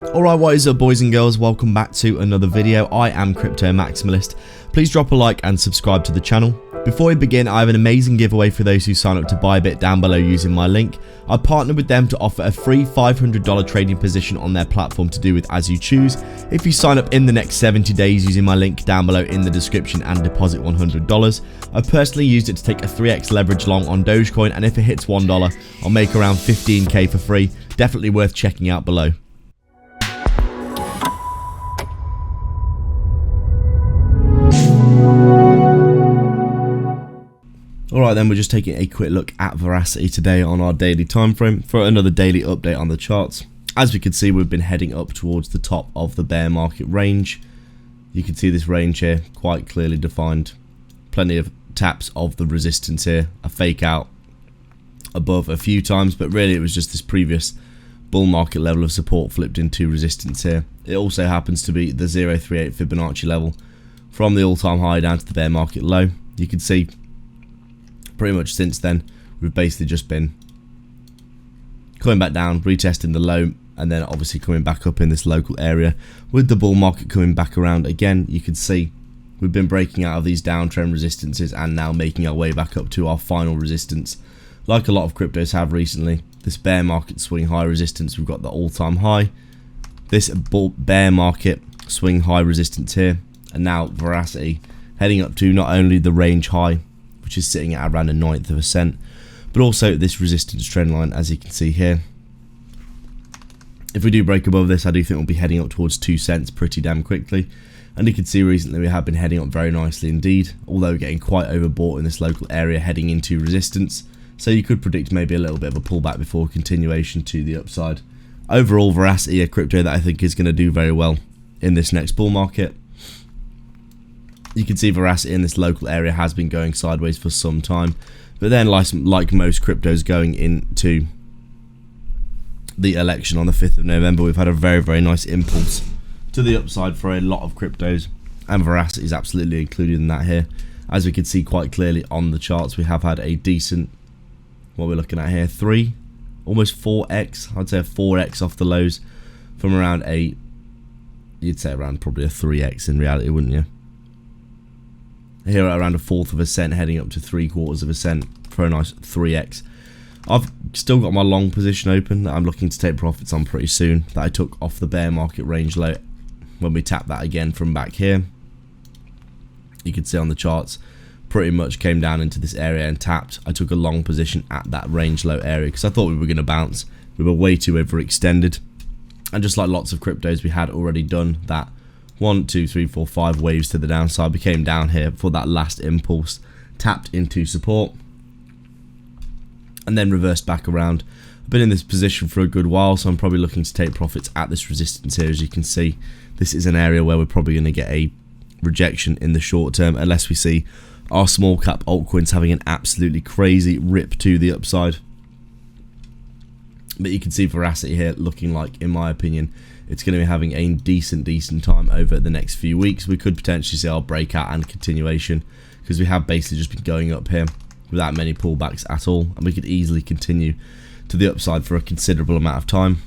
Alright, what is up boys and girls, welcome back to another video. I am Crypto Maximalist. Please drop a like and subscribe to the channel. Before we begin, I have an amazing giveaway for those who sign up to ByBit down below using my link. I partnered with them to offer a free $500 trading position on their platform to do with as you choose. If you sign up in the next 70 days using my link down below in the description and deposit $100. I personally used it to take a 3x leverage long on Dogecoin, and if it hits $1, I'll make around 15k for free. Definitely worth checking out below. Alright then, we're just taking a quick look at Verasity today on our daily time frame for another daily update on the charts. As we can see, we've been heading up towards the top of the bear market range. You can see this range here quite clearly defined. Plenty of taps of the resistance here, a fake out above a few times, but really it was just this previous bull market level of support flipped into resistance here. It also happens to be the 0.38 Fibonacci level from the all-time high down to the bear market low. You can see pretty much since then we've basically just been coming back down, retesting the low, and then obviously coming back up in this local area with the bull market coming back around again. You can see we've been breaking out of these downtrend resistances and now making our way back up to our final resistance, like a lot of cryptos have recently. This bear market swing high resistance, we've got the all-time high, this bear market swing high resistance here, and now Verasity heading up to not only the range high, which is sitting at around a 1/9 of a cent, but also this resistance trend line, as you can see here. If we do break above this, I do think we'll be heading up towards 2 cents pretty damn quickly. And you can see recently we have been heading up very nicely indeed, although getting quite overbought in this local area heading into resistance. So you could predict maybe a little bit of a pullback before continuation to the upside. Overall, Verasity, a crypto that I think is going to do very well in this next bull market. You can see Verasity in this local area has been going sideways for some time, but then like most cryptos going into the election on the 5th of November, we've had a very nice impulse to the upside for a lot of cryptos, and Verasity is absolutely included in that here. As we can see quite clearly on the charts, we have had a decent, what we're looking at here, almost 4x, I'd say a 4x off the lows from around you'd say around probably a 3x in reality, wouldn't you? Here at around a 1/4 of a cent, heading up to 3/4 of a cent for a nice 3x. I've still got my long position open that I'm looking to take profits on pretty soon, that I took off the bear market range low when we tap that again from back here. You can see on the charts pretty much came down into this area and tapped. I took a long position at that range low area because I thought we were going to bounce. We were way too overextended, and just like lots of cryptos, we had already done that 1, 2, 3, 4, 5 waves to the downside. We came down here for that last impulse, tapped into support, and then reversed back around. I've been in this position for a good while, so I'm probably looking to take profits at this resistance here. As you can see, this is an area where we're probably going to get a rejection in the short term, unless we see our small cap altcoins having an absolutely crazy rip to the upside. But you can see Verasity here looking like, in my opinion, it's going to be having a decent time over the next few weeks. We could potentially see our breakout and continuation, because we have basically just been going up here without many pullbacks at all, and we could easily continue to the upside for a considerable amount of time.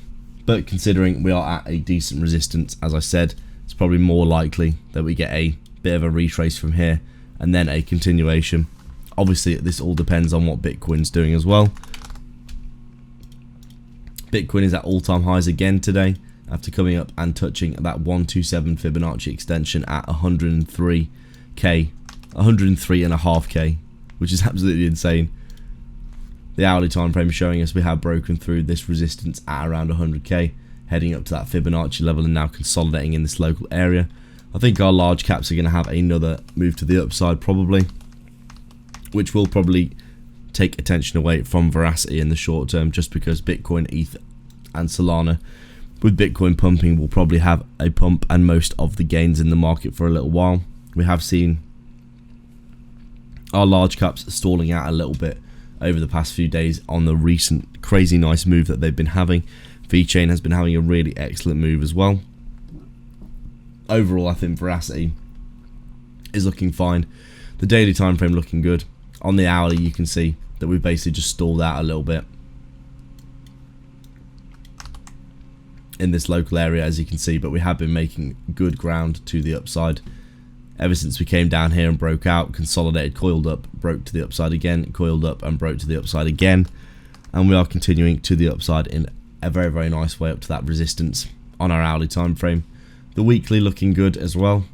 But considering we are at a decent resistance, as I said, it's probably more likely that we get a bit of a retrace from here and then a continuation. Obviously this all depends on what Bitcoin's doing as well. Bitcoin is at all-time highs again today, after coming up and touching that 127 Fibonacci extension at 103.5k, which is absolutely insane. The hourly time frame is showing us we have broken through this resistance at around 100k, heading up to that Fibonacci level and now consolidating in this local area. I think our large caps are going to have another move to the upside probably, which will probably take attention away from Verasity in the short term, just because Bitcoin, ETH and Solana, with Bitcoin pumping, will probably have a pump and most of the gains in the market for a little while. We have seen our large caps stalling out a little bit over the past few days on the recent crazy nice move that they've been having. VeChain has been having a really excellent move as well. Overall, I think Verasity is looking fine. The daily time frame looking good. On the hourly, you can see that we've basically just stalled out a little bit. in this local area, as you can see, but we have been making good ground to the upside ever since we came down here and broke out, consolidated, coiled up, broke to the upside again, coiled up and broke to the upside again, and we are continuing to the upside in a very, very nice way up to that resistance on our hourly time frame. The weekly looking good as well,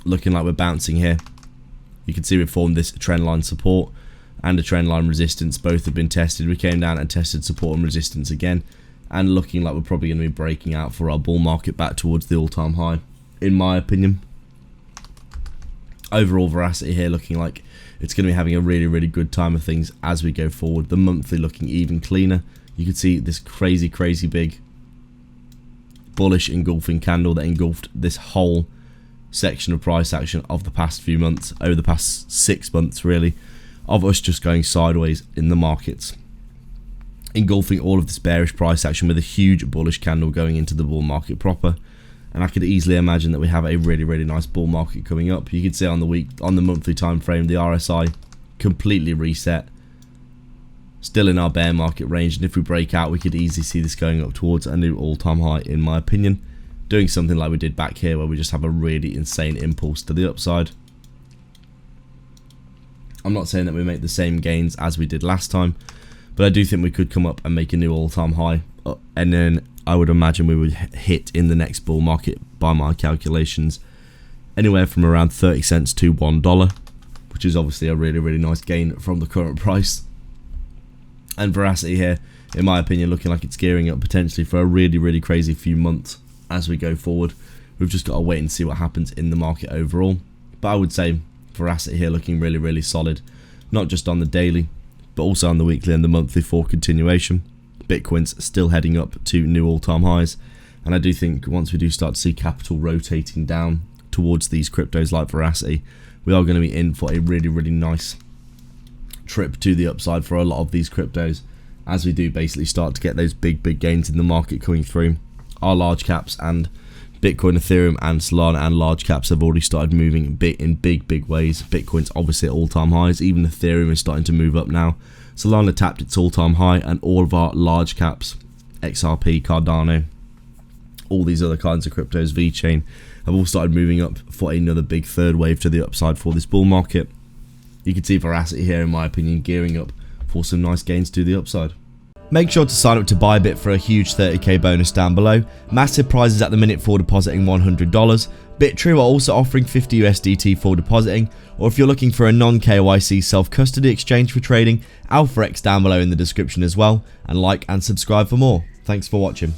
looking like we're bouncing here. You can see we formed this trend line support and a trend line resistance. Both have been tested. We came down and tested support and resistance again, and looking like we're probably going to be breaking out for our bull market back towards the all-time high, in my opinion. Overall, Verasity here looking like it's going to be having a really, really good time of things as we go forward. The monthly looking even cleaner. You can see this crazy, crazy big bullish engulfing candle that engulfed this whole section of price action of the past few months, over the past 6 months really, of us just going sideways in the markets, engulfing all of this bearish price action with a huge bullish candle going into the bull market proper. And I could easily imagine that we have a really, really nice bull market coming up. You can see on the monthly time frame, the RSI completely reset, still in our bear market range, and if we break out, we could easily see this going up towards a new all-time high, in my opinion, doing something like we did back here, where we just have a really insane impulse to the upside. I'm not saying that we make the same gains as we did last time, but I do think we could come up and make a new all-time high, and then I would imagine we would hit in the next bull market, by my calculations, anywhere from around 30 cents to $1, which is obviously a really, really nice gain from the current price. And Verasity here, in my opinion, looking like it's gearing up potentially for a really, really crazy few months as we go forward. We've just got to wait and see what happens in the market overall. But I would say Verasity here looking really, really solid, not just on the daily, but also on the weekly and the monthly for continuation. Bitcoin's still heading up to new all-time highs, and I do think once we do start to see capital rotating down towards these cryptos like Verasity, we are going to be in for a really, really nice trip to the upside for a lot of these cryptos, as we do basically start to get those big, big gains in the market coming through. Our large caps and Bitcoin, Ethereum and Solana and large caps have already started moving in big, big ways. Bitcoin's obviously at all-time highs, even Ethereum is starting to move up now. Solana tapped its all-time high, and all of our large caps, XRP, Cardano, all these other kinds of cryptos, VeChain, have all started moving up for another big third wave to the upside for this bull market. You can see Verasity here, in my opinion, gearing up for some nice gains to the upside. Make sure to sign up to ByBit for a huge 30k bonus down below. Massive prizes at the minute for depositing $100. BitTrue are also offering 50 USDT for depositing, or if you're looking for a non-KYC self-custody exchange for trading, AlphaX down below in the description as well, and like and subscribe for more. Thanks for watching.